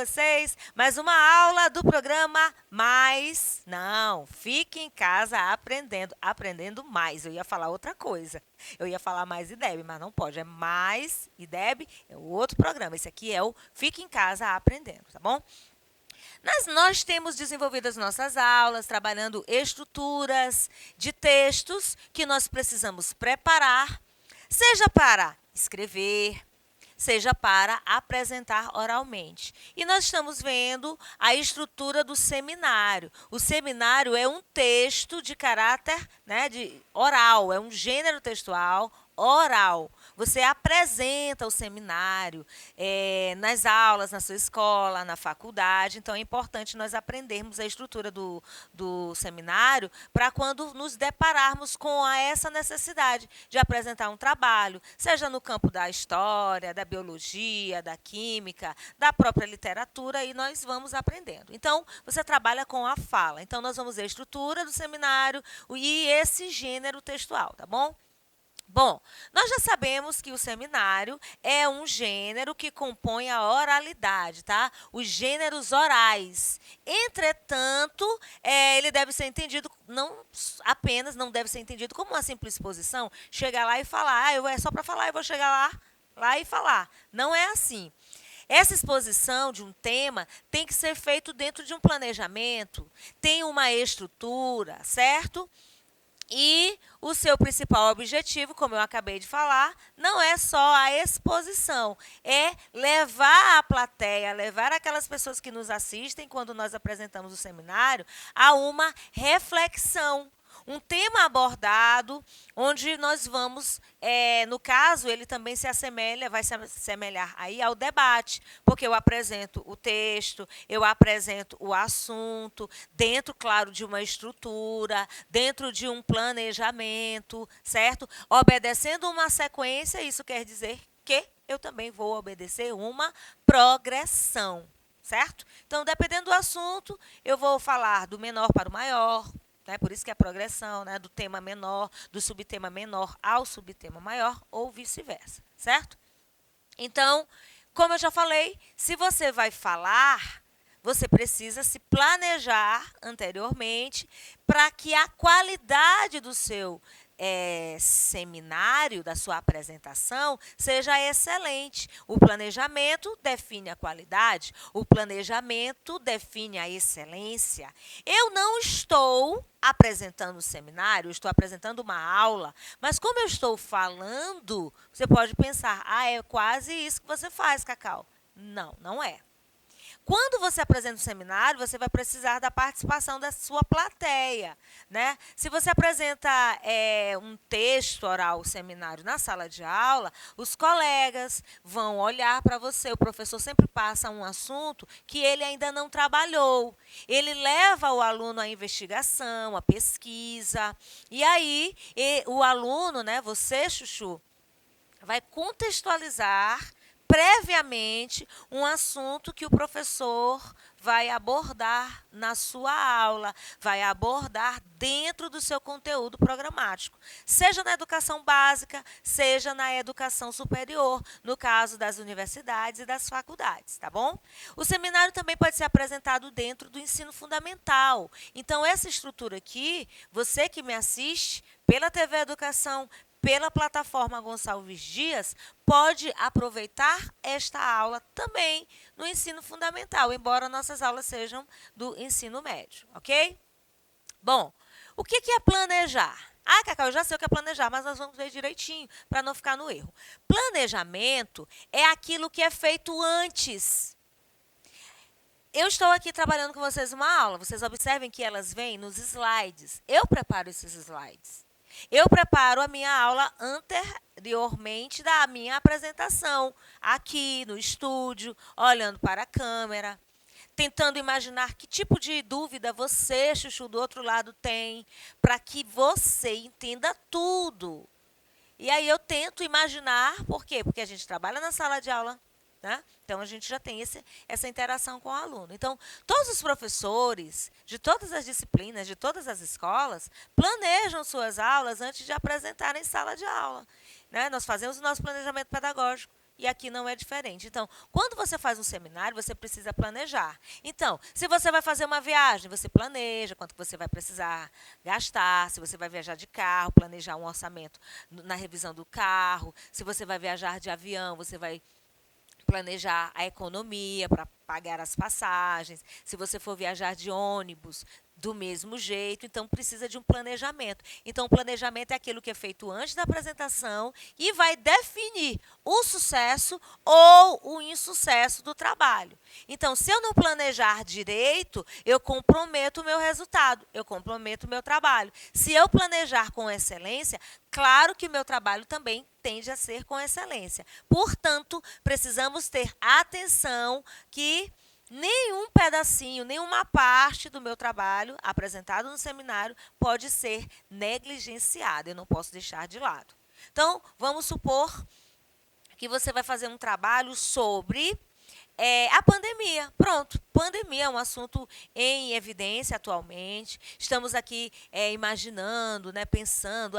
vocês. Mais uma aula do programa Mais. Não, fique em casa aprendendo. Aprendendo mais. Eu ia falar outra coisa. Eu ia falar Mais e Deb, mas não pode. É Mais e Deb, é o outro programa. Esse aqui é o Fique em Casa Aprendendo, tá bom? Nós temos desenvolvido as nossas aulas, trabalhando estruturas de textos que nós precisamos preparar, seja para escrever, seja para apresentar oralmente. E nós estamos vendo a estrutura do seminário. O seminário é um texto de caráter, de oral, é um gênero textual oral. Você apresenta o seminário nas aulas, na sua escola, na faculdade. Então, é importante nós aprendermos a estrutura do seminário para quando nos depararmos com essa necessidade de apresentar um trabalho, seja no campo da história, da biologia, da química, da própria literatura, e nós vamos aprendendo. Então, você trabalha com a fala. Então, nós vamos ver a estrutura do seminário e esse gênero textual, tá bom? Bom, nós já sabemos que o seminário é um gênero que compõe a oralidade, tá? Os gêneros orais. Entretanto, ele deve ser entendido, não deve ser entendido como uma simples exposição, chegar lá e falar, é só para falar, eu vou chegar lá e falar. Não é assim. Essa exposição de um tema tem que ser feito dentro de um planejamento, tem uma estrutura, certo? E o seu principal objetivo, como eu acabei de falar, não é só a exposição, é levar a plateia, levar aquelas pessoas que nos assistem quando nós apresentamos o seminário a uma reflexão. Um tema abordado, onde nós vamos, no caso, ele também vai se assemelhar aí ao debate, porque eu apresento o texto, eu apresento o assunto, dentro, claro, de uma estrutura, dentro de um planejamento, certo? Obedecendo uma sequência, isso quer dizer que eu também vou obedecer uma progressão, certo? Então, dependendo do assunto, eu vou falar do menor para o maior, por isso que a progressão, do tema menor, do subtema menor ao subtema maior, ou vice-versa, certo? Então, como eu já falei, se você vai falar, você precisa se planejar anteriormente para que a qualidade do seu seminário, da sua apresentação, seja excelente. O planejamento define a qualidade, o planejamento define a excelência. Eu não estou apresentando um seminário, estou apresentando uma aula, mas como eu estou falando, você pode pensar, é quase isso que você faz, Cacau. Não, não é. Quando você apresenta um seminário, você vai precisar da participação da sua plateia, Se você apresenta um texto oral, seminário na sala de aula, os colegas vão olhar para você. O professor sempre passa um assunto que ele ainda não trabalhou. Ele leva o aluno à investigação, à pesquisa. E aí, o aluno, você, Chuchu, vai contextualizar previamente um assunto que o professor vai abordar na sua aula, vai abordar dentro do seu conteúdo programático, seja na educação básica, seja na educação superior, no caso das universidades e das faculdades, tá bom? O seminário também pode ser apresentado dentro do ensino fundamental. Então, essa estrutura aqui, você que me assiste pela TV Educação, pela plataforma Gonçalves Dias, pode aproveitar esta aula também no ensino fundamental, embora nossas aulas sejam do ensino médio, ok? Bom, o que é planejar? Cacau, eu já sei o que é planejar, mas nós vamos ver direitinho para não ficar no erro. Planejamento é aquilo que é feito antes. Eu estou aqui trabalhando com vocês uma aula, vocês observem que elas vêm nos slides. Eu preparo esses slides. Eu preparo a minha aula anteriormente da minha apresentação, aqui no estúdio, olhando para a câmera, tentando imaginar que tipo de dúvida você, Chuchu, do outro lado tem, para que você entenda tudo. E aí eu tento imaginar, por quê? Porque a gente trabalha na sala de aula, então, a gente já tem essa interação com o aluno. Então, todos os professores de todas as disciplinas, de todas as escolas, planejam suas aulas antes de apresentar em sala de aula. Nós fazemos o nosso planejamento pedagógico. E aqui não é diferente. Então, quando você faz um seminário, você precisa planejar. Então, se você vai fazer uma viagem, você planeja quanto que você vai precisar gastar. Se você vai viajar de carro, planejar um orçamento na revisão do carro. Se você vai viajar de avião, você vai planejar a economia para pagar as passagens. Se você for viajar de ônibus, do mesmo jeito, então precisa de um planejamento. Então, o planejamento é aquilo que é feito antes da apresentação e vai definir o sucesso ou o insucesso do trabalho. Então, se eu não planejar direito, eu comprometo o meu resultado, eu comprometo o meu trabalho. Se eu planejar com excelência, claro que o meu trabalho também tende a ser com excelência. Portanto, precisamos ter atenção que nenhum pedacinho, nenhuma parte do meu trabalho apresentado no seminário pode ser negligenciada. Eu não posso deixar de lado. Então, vamos supor que você vai fazer um trabalho sobre a pandemia. Pronto, pandemia é um assunto em evidência atualmente. Estamos aqui imaginando, né, pensando,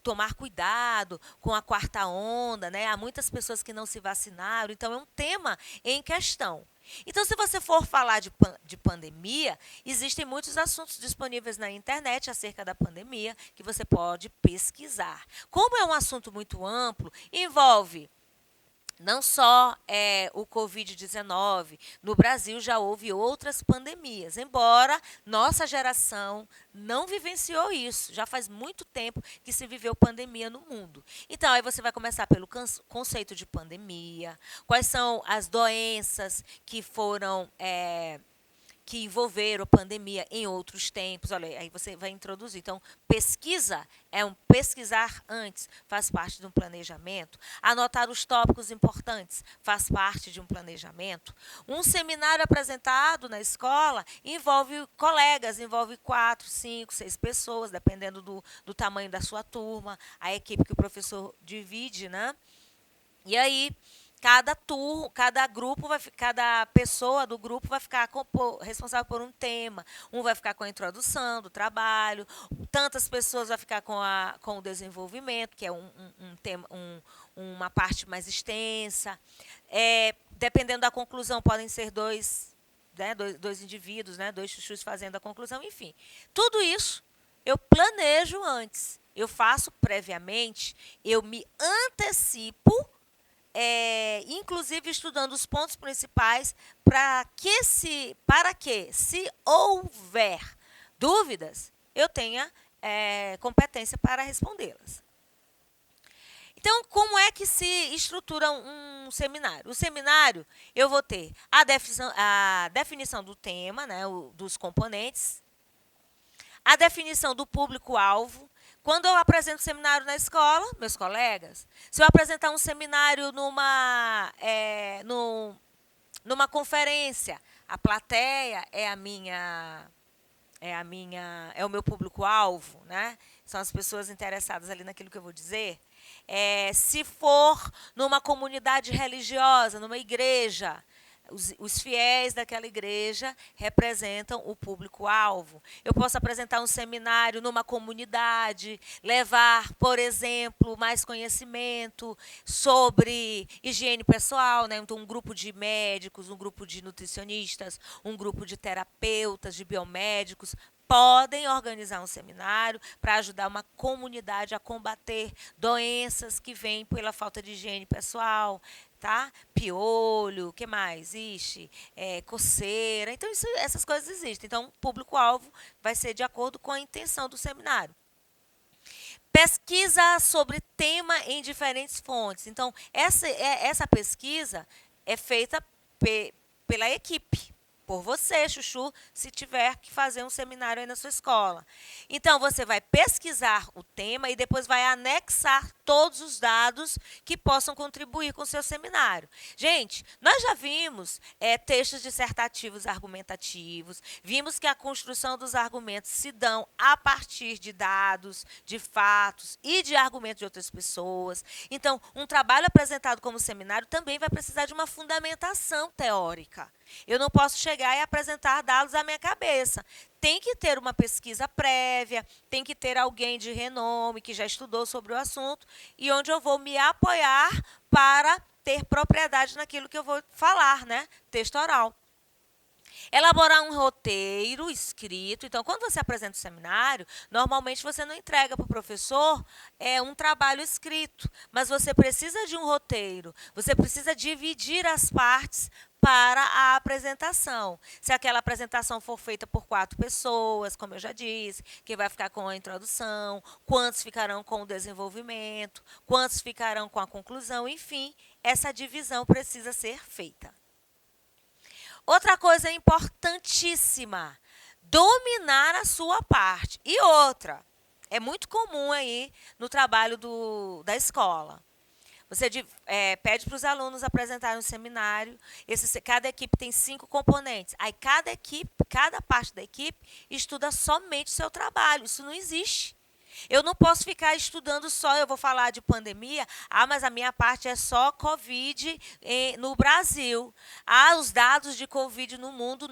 tomar cuidado com a quarta onda, né? Há muitas pessoas que não se vacinaram, então é um tema em questão. Então, se você for falar de pandemia, existem muitos assuntos disponíveis na internet acerca da pandemia que você pode pesquisar. Como é um assunto muito amplo, envolve não só o Covid-19, no Brasil já houve outras pandemias, embora nossa geração não vivenciou isso. Já faz muito tempo que se viveu pandemia no mundo. Então, aí você vai começar pelo conceito de pandemia, quais são as doenças que foram que envolveram a pandemia em outros tempos. Olha, aí você vai introduzir. Então, pesquisa é um pesquisar antes, faz parte de um planejamento. Anotar os tópicos importantes faz parte de um planejamento. Um seminário apresentado na escola envolve colegas, envolve 4, 5, 6 pessoas, dependendo do tamanho da sua turma, a equipe que o professor divide, né? E aí, cada pessoa do grupo vai ficar responsável por um tema. Um vai ficar com a introdução do trabalho, tantas pessoas vai ficar com o desenvolvimento, que é um tema, uma parte mais extensa. Dependendo da conclusão, podem ser dois indivíduos, né, dois chuchus fazendo a conclusão, enfim. Tudo isso eu planejo antes, eu faço previamente, eu me antecipo, inclusive estudando os pontos principais para que, se houver dúvidas, eu tenha competência para respondê-las. Então, como é que se estrutura um seminário? O seminário, eu vou ter a definição do tema, né, dos componentes, a definição do público-alvo. Quando eu apresento seminário na escola, meus colegas, se eu apresentar um seminário numa conferência, a plateia é o meu público-alvo, né? São as pessoas interessadas ali naquilo que eu vou dizer. Se for numa comunidade religiosa, numa igreja, os fiéis daquela igreja representam o público-alvo. Eu posso apresentar um seminário numa comunidade, levar, por exemplo, mais conhecimento sobre higiene pessoal, né? Então, um grupo de médicos, um grupo de nutricionistas, um grupo de terapeutas, de biomédicos, podem organizar um seminário para ajudar uma comunidade a combater doenças que vêm pela falta de higiene pessoal, tá? Piolho, o que mais? Coceira. Então, essas coisas existem. Então, o público-alvo vai ser de acordo com a intenção do seminário. Pesquisa sobre tema em diferentes fontes. Então, essa pesquisa é feita pela equipe. Por você, chuchu, se tiver que fazer um seminário aí na sua escola. Então, você vai pesquisar o tema e depois vai anexar todos os dados que possam contribuir com o seu seminário. Gente, nós já vimos textos dissertativos argumentativos, vimos que a construção dos argumentos se dão a partir de dados, de fatos e de argumentos de outras pessoas. Então, um trabalho apresentado como seminário também vai precisar de uma fundamentação teórica. Eu não posso chegar e apresentar dados à minha cabeça. Tem que ter uma pesquisa prévia, tem que ter alguém de renome que já estudou sobre o assunto e onde eu vou me apoiar para ter propriedade naquilo que eu vou falar, né? Texto oral. Elaborar um roteiro escrito. Então, quando você apresenta o seminário, normalmente você não entrega para o professor um trabalho escrito, mas você precisa de um roteiro. Você precisa dividir as partes para a apresentação. Se aquela apresentação for feita por 4 pessoas, como eu já disse, quem vai ficar com a introdução, quantos ficarão com o desenvolvimento, quantos ficarão com a conclusão, enfim, essa divisão precisa ser feita. Outra coisa importantíssima, dominar a sua parte. E outra, é muito comum aí no trabalho da escola. Você pede para os alunos apresentarem um seminário. Cada equipe tem 5 componentes. Aí cada parte da equipe estuda somente o seu trabalho. Isso não existe. Eu não posso ficar estudando só, eu vou falar de pandemia, mas a minha parte é só Covid no Brasil. Os dados de Covid no mundo,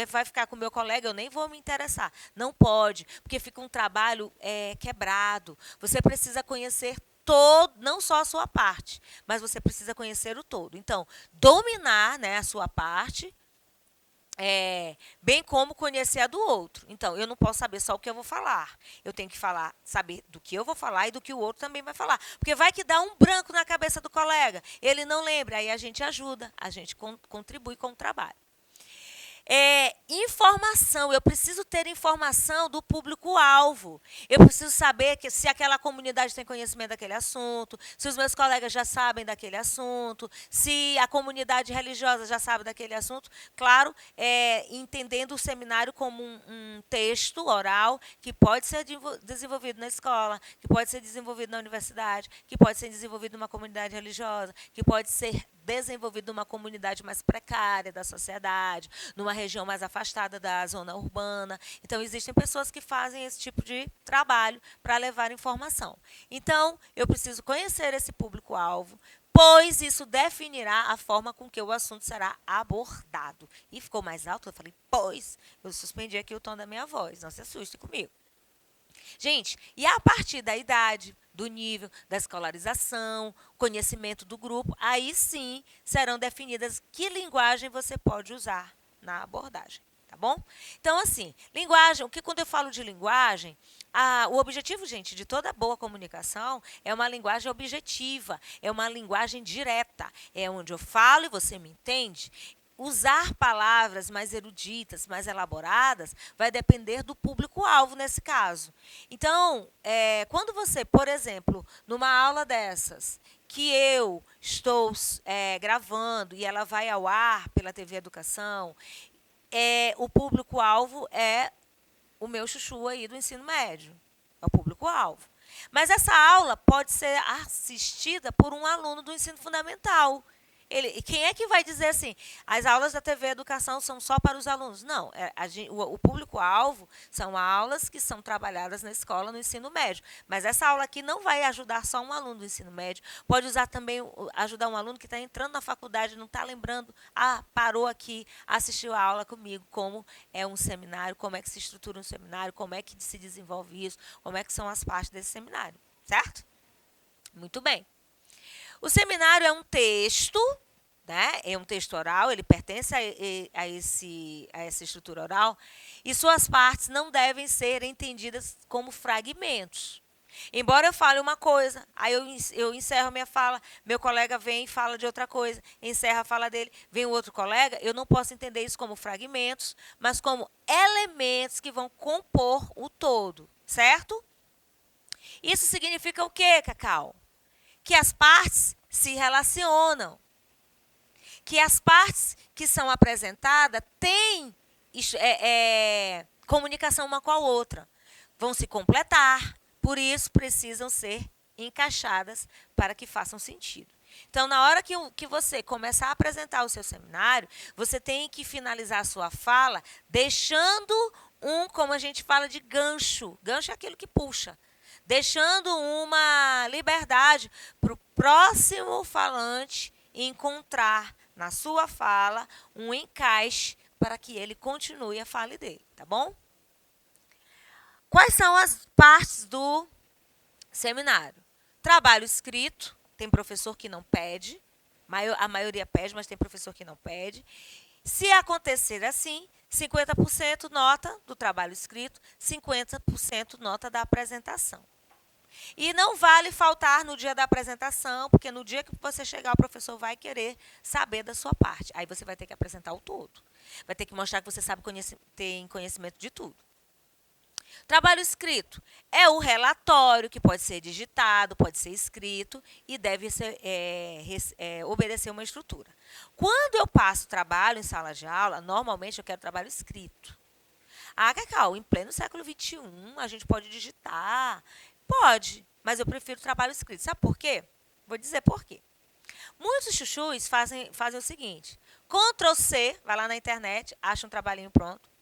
vai ficar com o meu colega, eu nem vou me interessar. Não pode, porque fica um trabalho quebrado. Você precisa conhecer todo, não só a sua parte, mas você precisa conhecer o todo. Então, dominar, né, a sua parte, bem como conhecer a do outro. Então, eu não posso saber só o que eu vou falar. Eu tenho que saber do que eu vou falar e do que o outro também vai falar. Porque vai que dá um branco na cabeça do colega. Ele não lembra, aí a gente ajuda, a gente contribui com o trabalho. Informação, eu preciso ter informação do público-alvo. Eu preciso saber se aquela comunidade tem conhecimento daquele assunto, se os meus colegas já sabem daquele assunto, se a comunidade religiosa já sabe daquele assunto. Claro, entendendo o seminário como um texto oral que pode ser desenvolvido na escola, que pode ser desenvolvido na universidade, que pode ser desenvolvido numa comunidade religiosa, que pode ser desenvolvido numa comunidade mais precária da sociedade, numa região mais afastada da zona urbana. Então, existem pessoas que fazem esse tipo de trabalho para levar informação. Então, eu preciso conhecer esse público-alvo, pois isso definirá a forma com que o assunto será abordado. E ficou mais alto? Eu falei, pois. Eu suspendi aqui o tom da minha voz, não se assuste comigo. Gente, e a partir da idade, do nível, da escolarização, conhecimento do grupo, aí sim serão definidas que linguagem você pode usar na abordagem, tá bom? Então, assim, linguagem, quando eu falo de linguagem, o objetivo, gente, de toda boa comunicação é uma linguagem objetiva, é uma linguagem direta, é onde eu falo e você me entende. Usar palavras mais eruditas, mais elaboradas, vai depender do público-alvo nesse caso. Então, quando você, por exemplo, numa aula dessas, que eu estou gravando e ela vai ao ar pela TV Educação, o público-alvo é o meu chuchu aí do ensino médio. É o público-alvo. Mas essa aula pode ser assistida por um aluno do ensino fundamental. Quem é que vai dizer assim, as aulas da TV Educação são só para os alunos? Não, o público-alvo são aulas que são trabalhadas na escola, no ensino médio. Mas essa aula aqui não vai ajudar só um aluno do ensino médio, pode ajudar um aluno que está entrando na faculdade, não está lembrando, parou aqui, assistiu a aula comigo, como é um seminário, como é que se estrutura um seminário, como é que se desenvolve isso, como é que são as partes desse seminário, certo? Muito bem. O seminário é um texto, né? É um texto oral, ele pertence a essa estrutura oral, e suas partes não devem ser entendidas como fragmentos. Embora eu fale uma coisa, aí eu encerro a minha fala, meu colega vem e fala de outra coisa, encerra a fala dele, vem o outro colega, eu não posso entender isso como fragmentos, mas como elementos que vão compor o todo, certo? Isso significa o quê, Cacau? Que as partes se relacionam, que as partes que são apresentadas têm comunicação uma com a outra, vão se completar, por isso precisam ser encaixadas para que façam sentido. Então, na hora que você começar a apresentar o seu seminário, você tem que finalizar a sua fala deixando como a gente fala, de gancho. Gancho é aquilo que puxa. Deixando uma liberdade para o próximo falante encontrar na sua fala um encaixe para que ele continue a fala dele, tá bom? Quais são as partes do seminário? Trabalho escrito, tem professor que não pede, A maioria pede, mas tem professor que não pede. Se acontecer assim, 50% nota do trabalho escrito, 50% nota da apresentação. E não vale faltar no dia da apresentação, porque no dia que você chegar, o professor vai querer saber da sua parte. Aí você vai ter que apresentar o todo. Vai ter que mostrar que você sabe tem conhecimento de tudo. Trabalho escrito é o relatório que pode ser digitado, pode ser escrito e deve obedecer uma estrutura. Quando eu passo trabalho em sala de aula, normalmente eu quero trabalho escrito. Ah, Cacau, em pleno século XXI, a gente pode digitar. Pode, mas eu prefiro trabalho escrito. Sabe por quê? Vou dizer por quê. Muitos chuchus fazem o seguinte: Ctrl C, vai lá na internet, acha um trabalhinho pronto.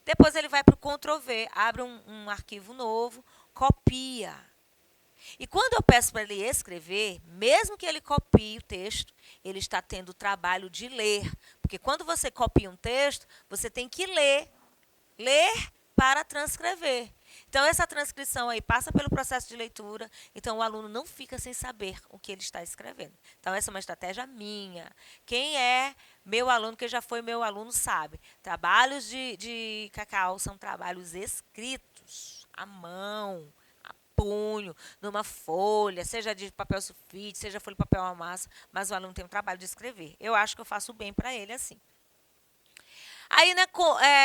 Depois ele vai para o Ctrl V, abre um arquivo novo, copia. E quando eu peço para ele escrever, mesmo que ele copie o texto, ele está tendo o trabalho de ler. Porque quando você copia um texto, você tem que ler. Ler para transcrever. Então, essa transcrição aí passa pelo processo de leitura, então o aluno não fica sem saber o que ele está escrevendo. Então, essa é uma estratégia minha. Quem é meu aluno, que já foi meu aluno, sabe. Trabalhos de Cacau são trabalhos escritos, à mão, a punho, numa folha, seja de papel sulfite, seja folha de papel à massa, mas o aluno tem o trabalho de escrever. Eu acho que eu faço bem para ele assim. Aí, né,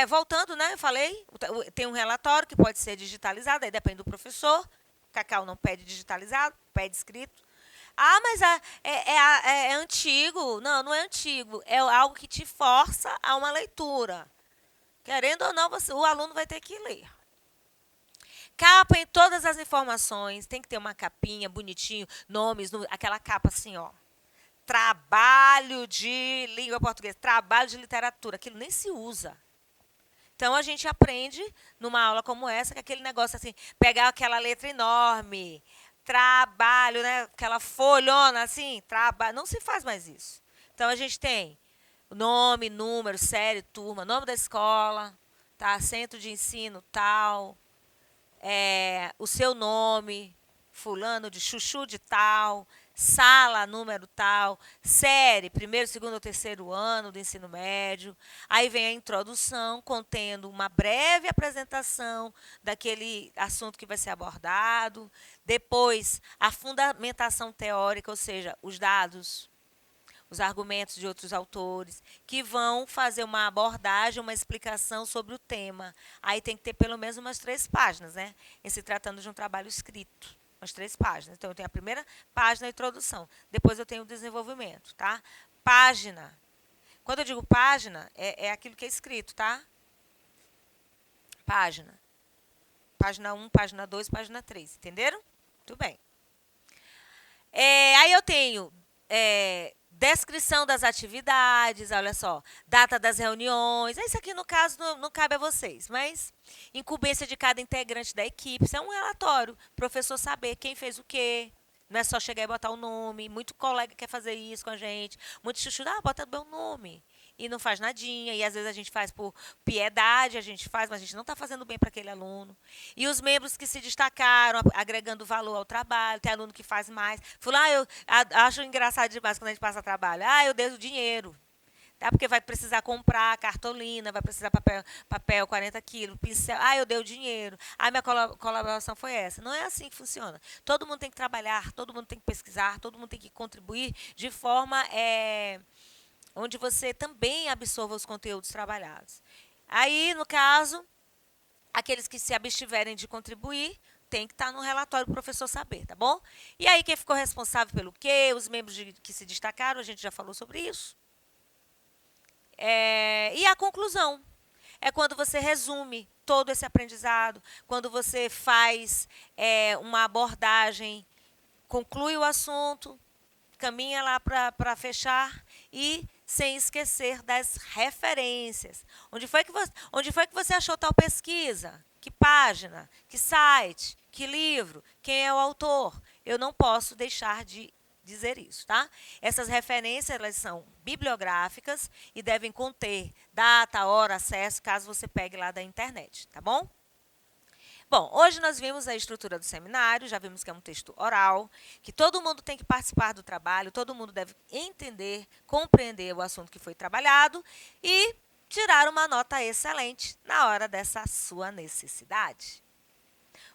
voltando, né, eu falei, tem um relatório que pode ser digitalizado, aí depende do professor. Cacau não pede digitalizado, pede escrito. Ah, mas é antigo. Não, não é antigo. É algo que te força a uma leitura. Querendo ou não, o aluno vai ter que ler. Capa em todas as informações. Tem que ter uma capinha bonitinho, nomes, aquela capa assim, ó. Trabalho de língua portuguesa, trabalho de literatura, aquilo nem se usa. Então, a gente aprende, numa aula como essa, que aquele negócio assim, pegar aquela letra enorme, trabalho, né, aquela folhona assim, trabalho, não se faz mais isso. Então, a gente tem nome, número, série, turma, nome da escola, tá, centro de ensino tal, o seu nome, fulano de chuchu de tal, sala, número tal, série, primeiro, segundo ou terceiro ano do ensino médio. Aí vem a introdução, contendo uma breve apresentação daquele assunto que vai ser abordado. Depois, a fundamentação teórica, ou seja, os dados, os argumentos de outros autores, que vão fazer uma abordagem, uma explicação sobre o tema. Aí tem que ter pelo menos umas 3 páginas, né? Em se tratando de um trabalho escrito. Umas 3 páginas. Então, eu tenho a primeira página, a introdução. Depois eu tenho o desenvolvimento, tá? Página. Quando eu digo página, é aquilo que é escrito, tá? Página. Página 1, página 2, página 3. Entenderam? Muito bem. Aí eu tenho descrição das atividades, olha só, data das reuniões. Isso aqui, no caso, não cabe a vocês, mas incumbência de cada integrante da equipe. Isso é um relatório. O professor saber quem fez o quê. Não é só chegar e botar o nome. Muito colega quer fazer isso com a gente. Muito chuchu, bota o meu nome. E não faz nadinha. E às vezes a gente faz por piedade, a gente faz, mas a gente não está fazendo bem para aquele aluno. E os membros que se destacaram, agregando valor ao trabalho. Tem aluno que faz mais. Eu acho engraçado demais quando a gente passa trabalho. Eu dei o dinheiro. Tá? Porque vai precisar comprar cartolina, vai precisar papel 40 quilos, pincel. Eu dei o dinheiro. Minha colaboração foi essa. Não é assim que funciona. Todo mundo tem que trabalhar, todo mundo tem que pesquisar, todo mundo tem que contribuir de forma onde você também absorva os conteúdos trabalhados. Aí, no caso, aqueles que se abstiverem de contribuir, tem que estar no relatório do professor saber, tá bom? E aí, quem ficou responsável pelo quê? Os membros que se destacaram, a gente já falou sobre isso. E a conclusão é quando você resume todo esse aprendizado, quando você faz uma abordagem, conclui o assunto, caminha lá para fechar e sem esquecer das referências. Onde foi que você achou tal pesquisa? Que página? Que site? Que livro? Quem é o autor? Eu não posso deixar de dizer isso, tá? Essas referências, elas são bibliográficas e devem conter data, hora, acesso, caso você pegue lá da internet, tá bom? Bom, hoje nós vimos a estrutura do seminário, já vimos que é um texto oral, que todo mundo tem que participar do trabalho, todo mundo deve entender, compreender o assunto que foi trabalhado e tirar uma nota excelente na hora dessa sua necessidade.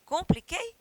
Compliquei?